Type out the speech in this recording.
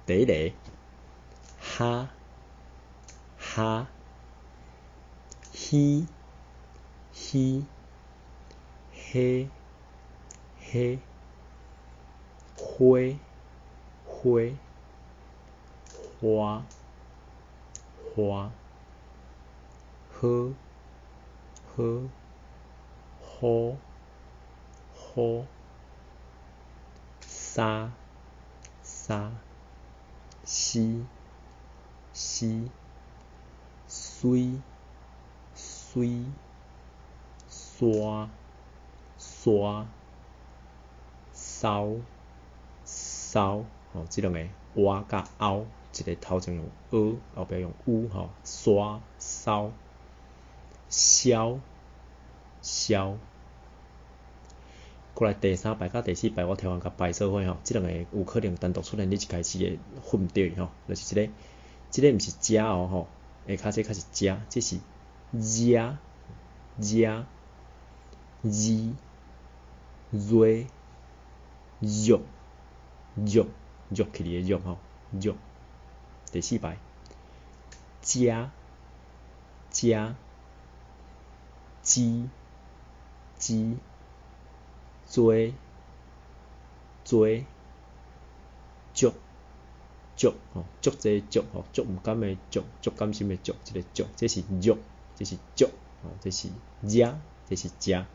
第一个哈哈希希嘿嘿灰灰花花呵呵好好沙沙西西水水刷刷扫扫这两个哇甲凹，一个头前用后边用u刷扫消消。过来第三排甲第四排，我听完甲排做伙这两个有可能单独出现，你一开始会混掉就是这个不是加下骹这是加，这是加加字瑞肉肉肉起嚟嘅肉肉。第四排加加鸡鸡做做足足足这足足唔甘的足，足甘心的足，这个足这是肉，这是足这是加，这是加。